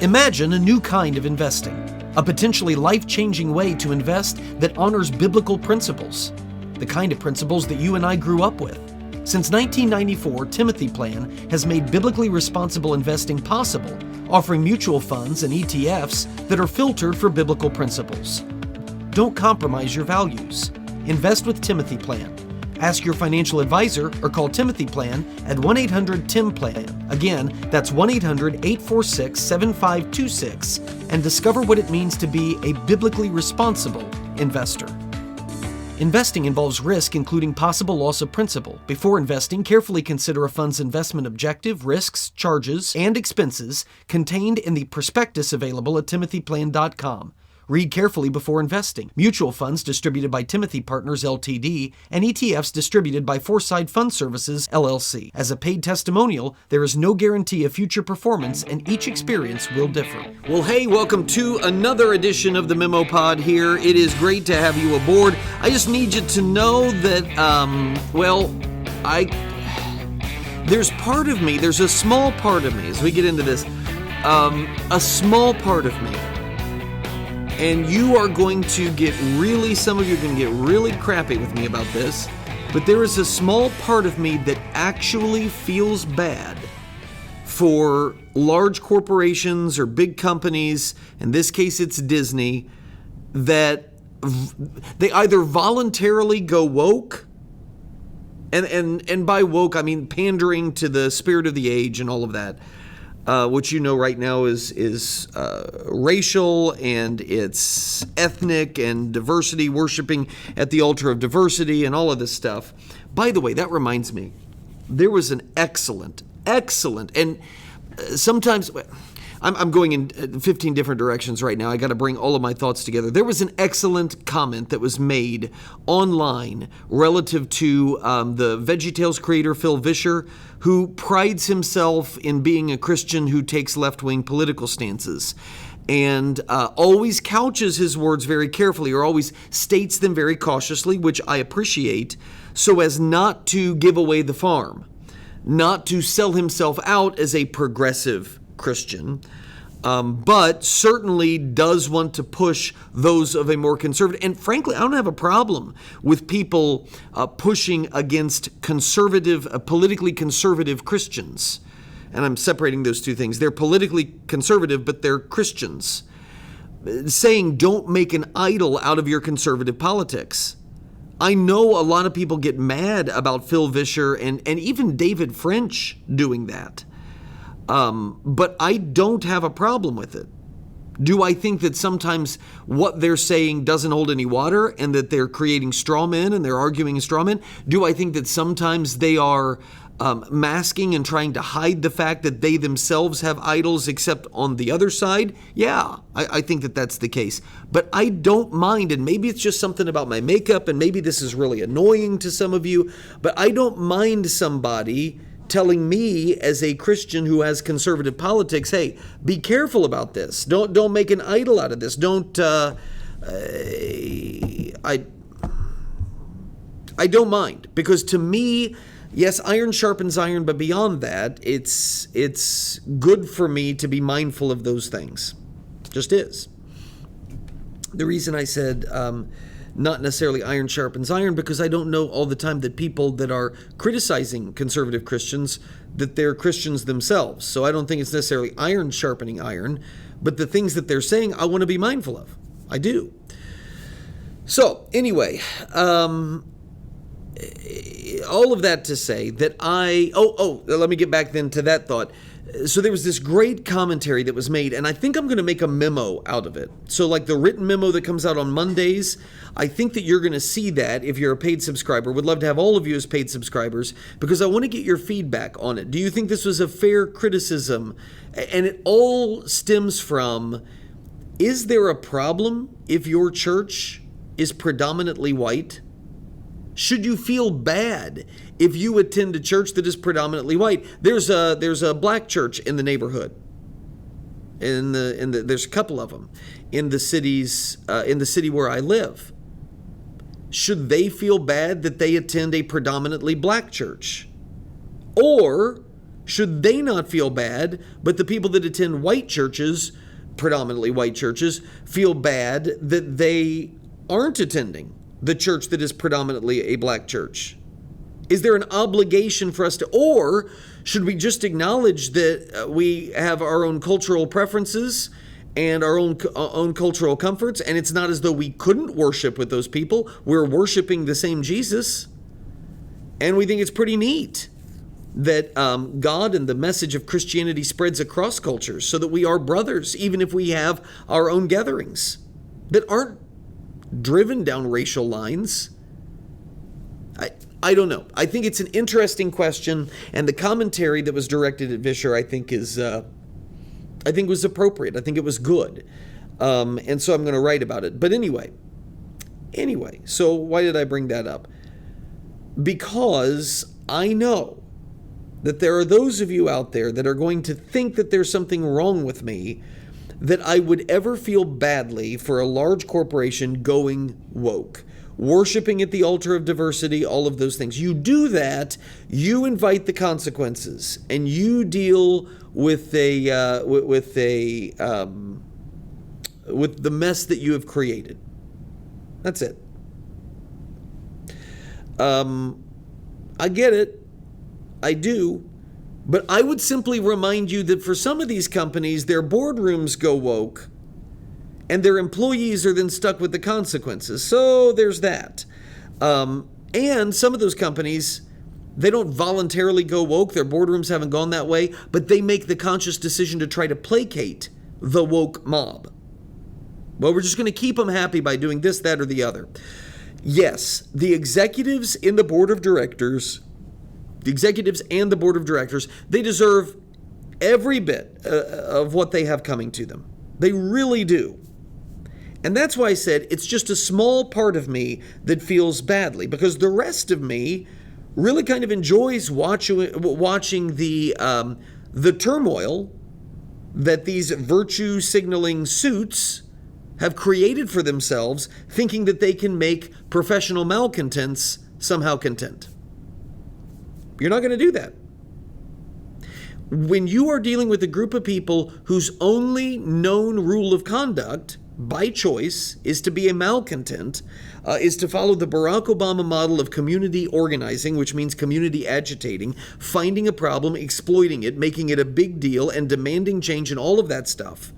Imagine a new kind of investing, a potentially life-changing way to invest that honors biblical principles, the kind of principles that you and I grew up with. Since 1994, Timothy Plan has made biblically responsible investing possible, offering mutual funds and ETFs that are filtered for biblical principles. Don't compromise your values. Invest with Timothy Plan. Ask your financial advisor or call Timothy Plan at 1-800-TIM-PLAN. Again, that's 1-800-846-7526 and discover what it means to be a biblically responsible investor. Investing involves risk, including possible loss of principal. Before investing, carefully consider a fund's investment objective, risks, charges, and expenses contained in the prospectus available at timothyplan.com. Read carefully before investing. Mutual funds distributed by Timothy Partners Ltd. and ETFs distributed by Foreside Fund Services LLC. As a paid testimonial, there is no guarantee of future performance and each experience will differ. Well, hey, welcome to another edition of the MemoPod here. It is great to have you aboard. I just need you to know that, there's a small part of me, as we get into this, a small part of me. And some of you are going to get really crappy with me about this, but there is a small part of me that actually feels bad for large corporations or big companies, in this case it's Disney, that they either voluntarily go woke, and by woke I mean pandering to the spirit of the age and all of that, which right now is racial and it's ethnic and diversity, worshiping at the altar of diversity and all of this stuff. By the way, that reminds me, there was an excellent, and sometimes I'm going in 15 different directions right now. I got to bring all of my thoughts together. There was an excellent comment that was made online relative to the VeggieTales creator Phil Vischer, who prides himself in being a Christian who takes left-wing political stances and always couches his words very carefully or always states them very cautiously, which I appreciate, so as not to give away the farm, not to sell himself out as a progressive Christian, but certainly does want to push those of a more conservative. And frankly, I don't have a problem with people pushing against politically conservative Christians. And I'm separating those two things. They're politically conservative, but they're Christians. Saying don't make an idol out of your conservative politics. I know a lot of people get mad about Phil Vischer and even David French doing that. But I don't have a problem with it. Do I think that sometimes what they're saying doesn't hold any water and that they're creating straw men and they're arguing straw men? Do I think that sometimes they are masking and trying to hide the fact that they themselves have idols except on the other side? Yeah, I think that that's the case. But I don't mind, and maybe it's just something about my makeup, and maybe this is really annoying to some of you, but I don't mind somebody telling me as a Christian who has conservative politics, hey, be careful about this. Don't make an idol out of this. I don't mind, because to me, yes, iron sharpens iron, but beyond that, it's good for me to be mindful of those things. Just is. The reason I said not necessarily iron sharpens iron, because I don't know all the time that people that are criticizing conservative Christians, that they're Christians themselves. So I don't think it's necessarily iron sharpening iron, but the things that they're saying, I want to be mindful of. I do. So anyway, all of that to say that let me get back then to that thought. So there was this great commentary that was made, and I think I'm going to make a memo out of it. So like the written memo that comes out on Mondays, I think that you're going to see that if you're a paid subscriber. Would love to have all of you as paid subscribers, because I want to get your feedback on it. Do you think this was a fair criticism? And it all stems from, is there a problem if your church is predominantly white? Should you feel bad if you attend a church that is predominantly white? There's a black church in the neighborhood. There's a couple of them in the city where I live. Should they feel bad that they attend a predominantly black church? Or should they not feel bad, but the people that attend white churches, predominantly white churches, feel bad that they aren't attending the church that is predominantly a black church? Is there an obligation for us to, or should we just acknowledge that we have our own cultural preferences and our own cultural comforts, and it's not as though we couldn't worship with those people? We're worshiping the same Jesus, and we think it's pretty neat that God and the message of Christianity spreads across cultures so that we are brothers, even if we have our own gatherings that aren't driven down racial lines. I don't know. I think it's an interesting question, and the commentary that was directed at Vischer, I think was appropriate. I think it was good, and so I'm going to write about it. But anyway, so why did I bring that up? Because I know that there are those of you out there that are going to think that there's something wrong with me, that I would ever feel badly for a large corporation going woke, worshiping at the altar of diversity, all of those things. You do that, you invite the consequences, and you deal with the mess that you have created. That's it. I get it. I do. But I would simply remind you that for some of these companies, their boardrooms go woke, and their employees are then stuck with the consequences. So there's that. And some of those companies, they don't voluntarily go woke. Their boardrooms haven't gone that way, but they make the conscious decision to try to placate the woke mob. Well, we're just going to keep them happy by doing this, that, or the other. Yes, the executives in the board of directors, the executives and the board of directors, they deserve every bit of what they have coming to them. They really do. And that's why I said it's just a small part of me that feels badly, because the rest of me really kind of enjoys watching the turmoil that these virtue signaling suits have created for themselves, thinking that they can make professional malcontents somehow content. You're not going to do that. When you are dealing with a group of people whose only known rule of conduct, by choice, is to be a malcontent, is to follow the Barack Obama model of community organizing, which means community agitating, finding a problem, exploiting it, making it a big deal, and demanding change and all of that stuff,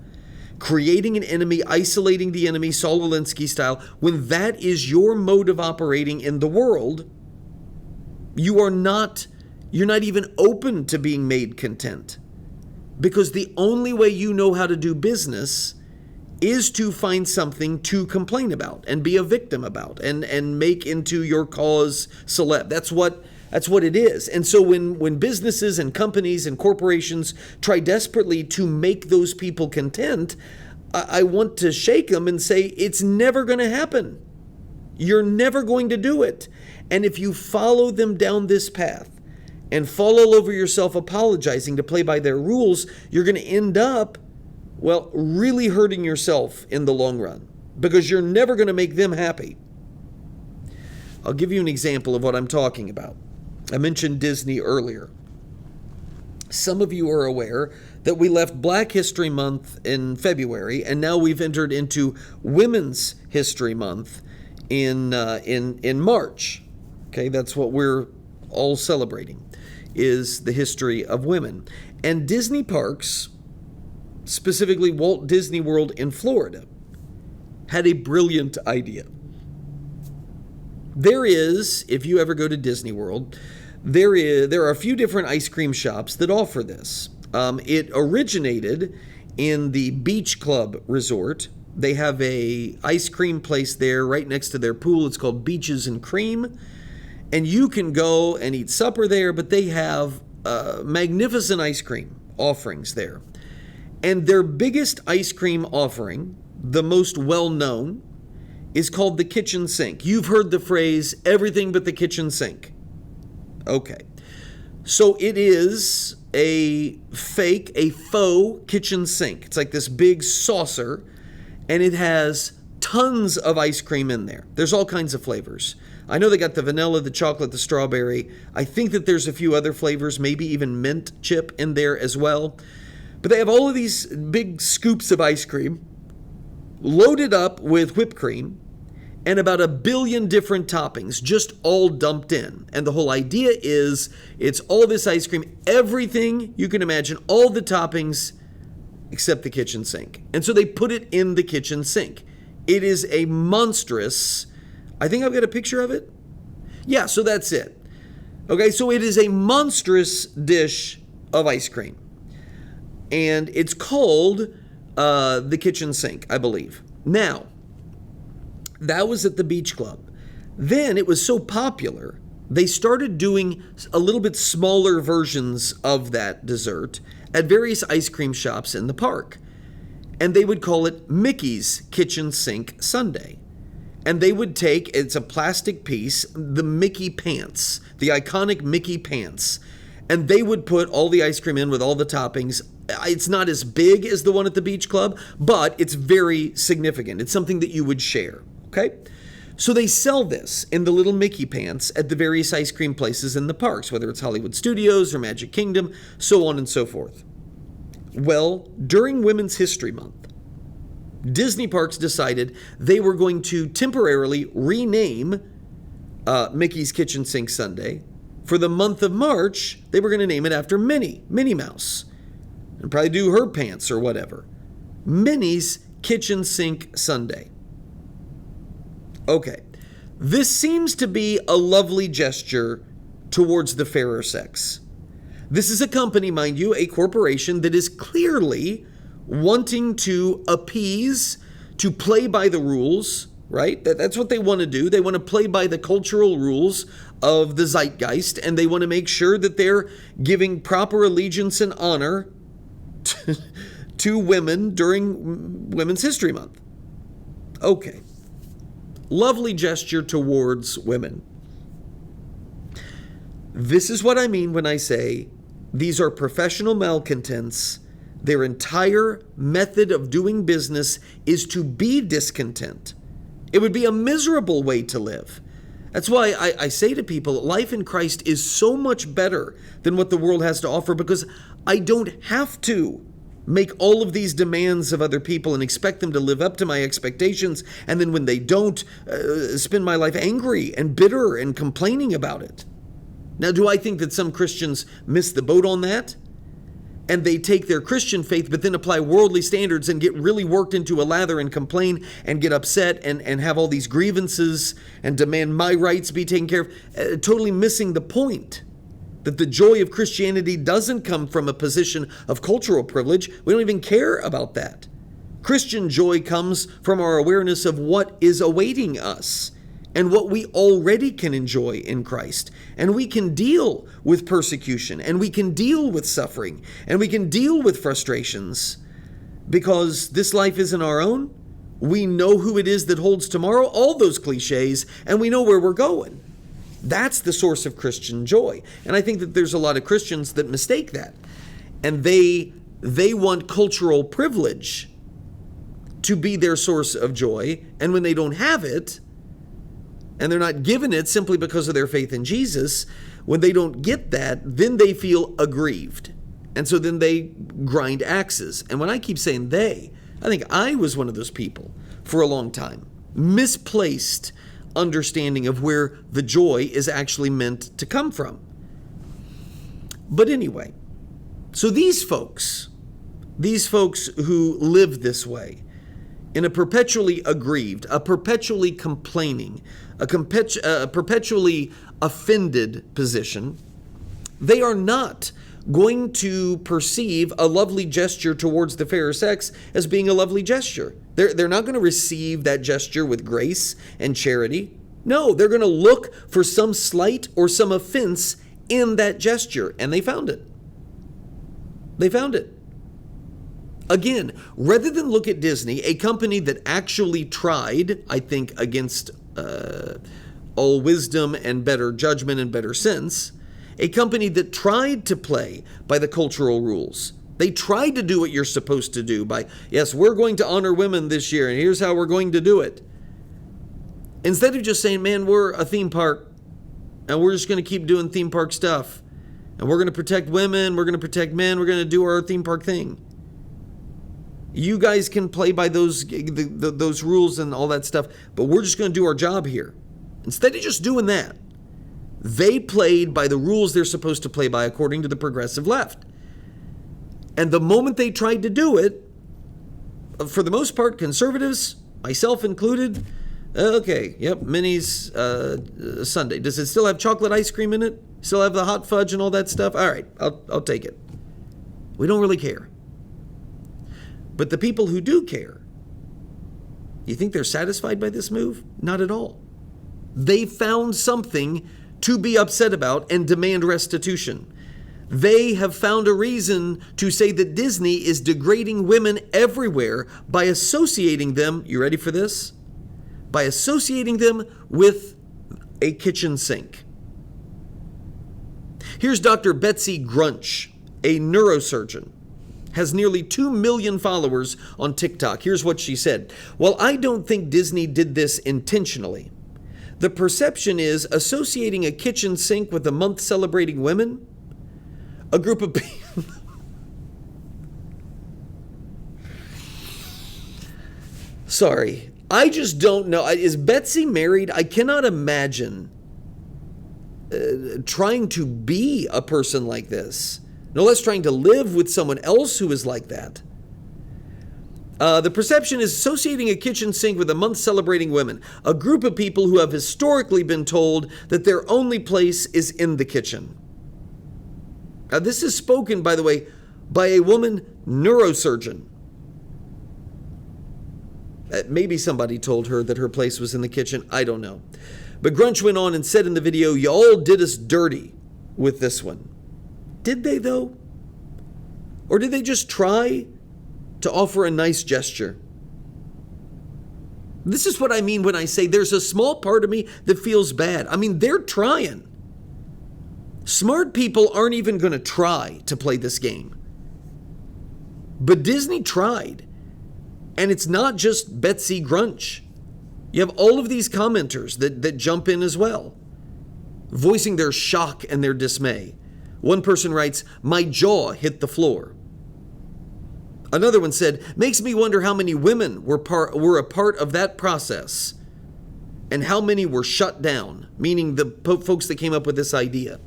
creating an enemy, isolating the enemy, Saul Alinsky style, when that is your mode of operating in the world, you're not even open to being made content. Because the only way you know how to do business is to find something to complain about and be a victim about and make into your cause celeb. That's what it is. And so when businesses and companies and corporations try desperately to make those people content, I want to shake them and say, it's never going to happen. You're never going to do it. And if you follow them down this path and fall all over yourself apologizing to play by their rules, you're going to end up, well, really hurting yourself in the long run, because you're never going to make them happy. I'll give you an example of what I'm talking about. I mentioned Disney earlier. Some of you are aware that we left Black History Month in February, and now we've entered into Women's History Month in March. Okay, that's what we're all celebrating, is the history of women. And Disney parks, specifically Walt Disney World in Florida, had a brilliant idea. There is, if you ever go to Disney World, there are a few different ice cream shops that offer this. It originated in the Beach Club Resort. They have a ice cream place there right next to their pool. It's called Beaches and Cream. And you can go and eat supper there, but they have magnificent ice cream offerings there. And their biggest ice cream offering, the most well-known, is called the kitchen sink. You've heard the phrase, everything but the kitchen sink. Okay. So it is a faux kitchen sink. It's like this big saucer, and it has tons of ice cream in there. There's all kinds of flavors. I know they got the vanilla, the chocolate, the strawberry. I think that there's a few other flavors, maybe even mint chip in there as well. But they have all of these big scoops of ice cream loaded up with whipped cream and about 1 billion different toppings just all dumped in. And the whole idea is it's all this ice cream, everything you can imagine, all the toppings except the kitchen sink. And so they put it in the kitchen sink. It is a monstrous, I think I've got a picture of it. Yeah, so that's it. Okay, so it is a monstrous dish of ice cream. And it's called the kitchen sink, I believe. Now, that was at the beach club. Then it was so popular, they started doing a little bit smaller versions of that dessert at various ice cream shops in the park. And they would call it Mickey's Kitchen Sink Sundae. And they would take, it's a plastic piece, the Mickey pants, the iconic Mickey pants, and they would put all the ice cream in with all the toppings. It's not as big as the one at the beach club, but it's very significant. It's something that you would share, okay? So they sell this in the little Mickey pants at the various ice cream places in the parks, whether it's Hollywood Studios or Magic Kingdom, so on and so forth. Well, during Women's History Month, Disney parks decided they were going to temporarily rename Mickey's Kitchen Sink Sundae. For the month of March, they were going to name it after Minnie Mouse, and probably do her pants or whatever. Minnie's Kitchen Sink Sundae. Okay, this seems to be a lovely gesture towards the fairer sex. This is a company, mind you, a corporation that is clearly wanting to appease, to play by the rules, right? That's what they want to do. They want to play by the cultural rules of the zeitgeist, and they want to make sure that they're giving proper allegiance and honor to women during Women's History Month. Okay. Lovely gesture towards women. This is what I mean when I say these are professional malcontents. Their entire method of doing business is to be discontent. It would be a miserable way to live. That's why I say to people, life in Christ is so much better than what the world has to offer, because I don't have to make all of these demands of other people and expect them to live up to my expectations, and then when they don't, spend my life angry and bitter and complaining about it. Now, do I think that some Christians miss the boat on that? And they take their Christian faith but then apply worldly standards and get really worked into a lather and complain and get upset and have all these grievances and demand my rights be taken care of, totally missing the point. That the joy of Christianity doesn't come from a position of cultural privilege. We don't even care about that. Christian joy comes from our awareness of what is awaiting us and what we already can enjoy in Christ. And we can deal with persecution, and we can deal with suffering, and we can deal with frustrations, because this life isn't our own. We know who it is that holds tomorrow, all those cliches, and we know where we're going. That's the source of Christian joy. And I think that there's a lot of Christians that mistake that. And they want cultural privilege to be their source of joy. And when they don't have it, and they're not given it simply because of their faith in Jesus, when they don't get that, then they feel aggrieved. And so then they grind axes. And when I keep saying they, I think I was one of those people for a long time. Misplaced understanding of where the joy is actually meant to come from. But anyway, so these folks who live this way, in a perpetually aggrieved, a perpetually complaining, a perpetually offended position, they are not going to perceive a lovely gesture towards the fairer sex as being a lovely gesture. They're not going to receive that gesture with grace and charity. No, they're going to look for some slight or some offense in that gesture, and they found it. They found it. Again, rather than look at Disney, a company that actually tried, I think, against all wisdom and better judgment and better sense, a company that tried to play by the cultural rules. They tried to do what you're supposed to do by, yes, we're going to honor women this year, and here's how we're going to do it. Instead of just saying, man, we're a theme park and we're just going to keep doing theme park stuff and we're going to protect women, we're going to protect men, we're going to do our theme park thing. You guys can play by those rules and all that stuff, but we're just going to do our job here. Instead of just doing that, they played by the rules they're supposed to play by according to the progressive left. And the moment they tried to do it, for the most part, conservatives, myself included, okay, yep, Minnie's Sunday. Does it still have chocolate ice cream in it? Still have the hot fudge and all that stuff? All right, I'll take it. We don't really care. But the people who do care, you think they're satisfied by this move? Not at all. They found something to be upset about and demand restitution. They have found a reason to say that Disney is degrading women everywhere by associating them, you ready for this? By associating them with a kitchen sink. Here's Dr. Betsy Grunch, a neurosurgeon, has nearly 2 million followers on TikTok. Here's what she said. Well, I don't think Disney did this intentionally. The perception is associating a kitchen sink with a month celebrating women, a group of people. Sorry, I just don't know. Is Betsy married? I cannot imagine trying to be a person like this. No less trying to live with someone else who is like that. The perception is associating a kitchen sink with a month celebrating women, a group of people who have historically been told that their only place is in the kitchen. Now, this is spoken, by the way, by a woman neurosurgeon. Maybe somebody told her that her place was in the kitchen. I don't know. But Grunch went on and said in the video, y'all did us dirty with this one. Did they, though? Or did they just try to offer a nice gesture? This is what I mean when I say there's a small part of me that feels bad. I mean, they're trying. Smart people aren't even going to try to play this game. But Disney tried. And it's not just Betsy Grunch. You have all of these commenters that jump in as well, voicing their shock and their dismay. One person writes, my jaw hit the floor. Another one said, makes me wonder how many women were a part of that process and how many were shut down, meaning the folks that came up with this idea.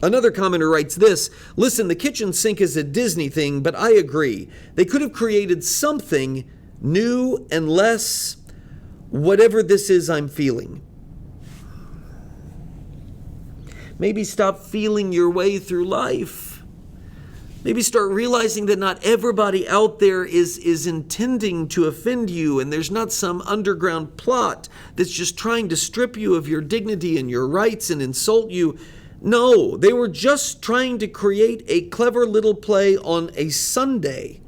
Another commenter writes this, listen, the kitchen sink is a Disney thing, but I agree. They could have created something new and less whatever this is I'm feeling. Maybe stop feeling your way through life. Maybe start realizing that not everybody out there is intending to offend you, and there's not some underground plot that's just trying to strip you of your dignity and your rights and insult you. No, they were just trying to create a clever little play on a Sunday.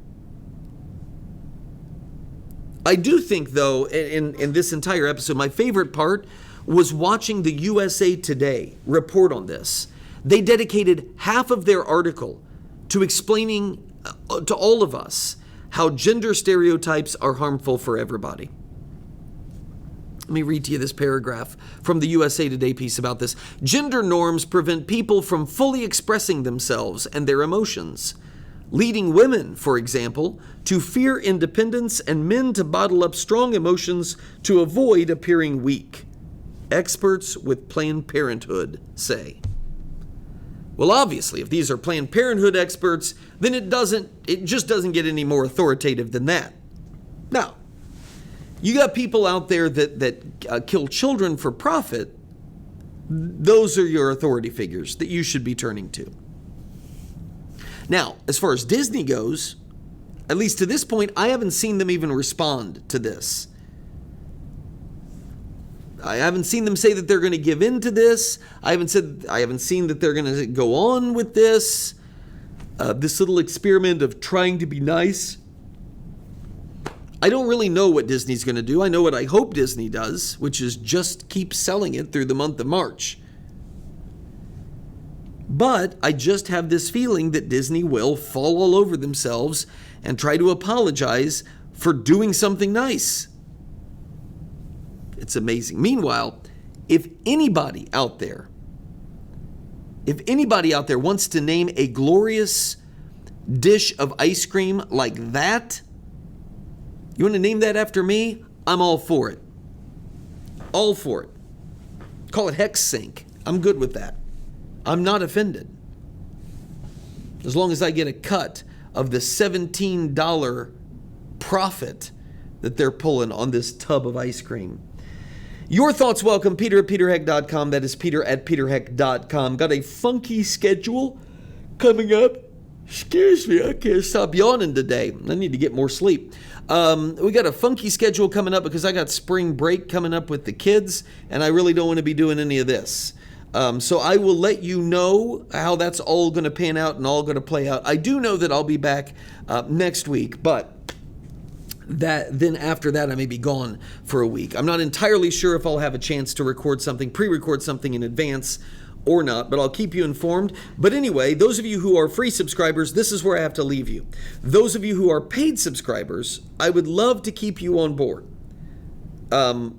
I do think, though, in this entire episode, my favorite part was watching the USA Today report on this. They dedicated half of their article to explaining to all of us how gender stereotypes are harmful for everybody. Let me read to you this paragraph from the USA Today piece about this. Gender norms prevent people from fully expressing themselves and their emotions, leading women, for example, to fear independence and men to bottle up strong emotions to avoid appearing weak. Experts with Planned Parenthood say. Well, obviously, if these are Planned Parenthood experts, then it just doesn't get any more authoritative than that. Now, you got people out there that kill children for profit. Those are your authority figures that you should be turning to. Now, as far as Disney goes, at least to this point, I haven't seen them even respond to this. I haven't seen them say that they're going to give in to this. I haven't seen that they're going to go on with this little experiment of trying to be nice. I don't really know what Disney's going to do. I know what I hope Disney does, which is just keep selling it through the month of March. But I just have this feeling that Disney will fall all over themselves and try to apologize for doing something nice. It's amazing. Meanwhile, if anybody out there wants to name a glorious dish of ice cream like that, you want to name that after me? I'm all for it. All for it. Call it Hex Sink. I'm good with that. I'm not offended. As long as I get a cut of the $17 profit that they're pulling on this tub of ice cream. Your thoughts welcome. Peter at peterheck.com. That is Peter at peterheck.com. Got a funky schedule coming up. Excuse me, I can't stop yawning today. I need to get more sleep. We got a funky schedule coming up because I got spring break coming up with the kids, and I really don't want to be doing any of this. So I will let you know how that's all going to pan out and all going to play out. I do know that I'll be back next week, but then after that I may be gone for a week. I'm not entirely sure if I'll have a chance to pre-record something in advance or not, but I'll keep you informed. But anyway, those of you who are free subscribers, this is where I have to leave you. Those of you who are paid subscribers, I would love to keep you on board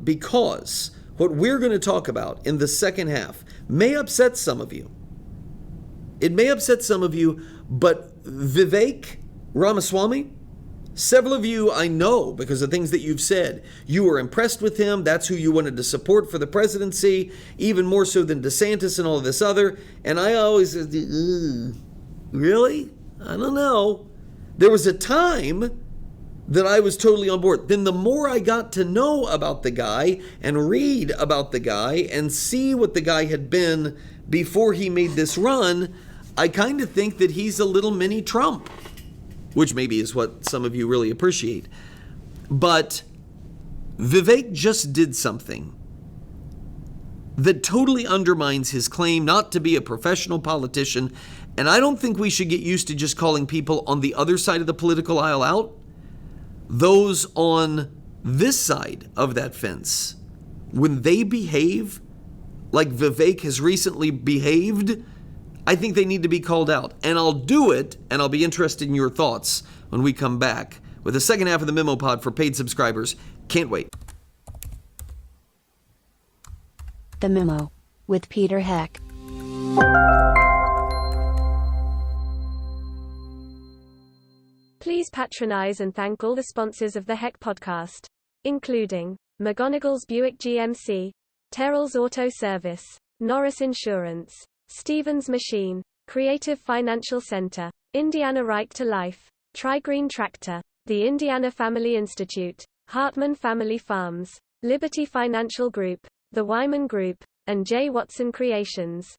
because what we're going to talk about in the second half may upset some of you. It may upset some of you, but Vivek Ramaswamy, several of you I know because of things that you've said. You were impressed with him. That's who you wanted to support for the presidency, even more so than DeSantis and all of this other. And I always said, really? I don't know. There was a time that I was totally on board. Then the more I got to know about the guy and read about the guy and see what the guy had been before he made this run, I kind of think that he's a little mini Trump, which maybe is what some of you really appreciate. But Vivek just did something that totally undermines his claim not to be a professional politician. And I don't think we should get used to just calling people on the other side of the political aisle out. Those on this side of that fence, when they behave like Vivek has recently behaved, I think they need to be called out. And I'll do it, and I'll be interested in your thoughts when we come back with the second half of the Memo Pod for paid subscribers. Can't wait. The Memo with Peter Heck. Please patronize and thank all the sponsors of the Heck podcast, including McGonigal's Buick GMC, Terrell's Auto Service, Norris Insurance, Stevens Machine, Creative Financial Center, Indiana Right to Life, Tri-Green Tractor, the Indiana Family Institute, Hartman Family Farms, Liberty Financial Group, the Wyman Group, and J. Watson Creations.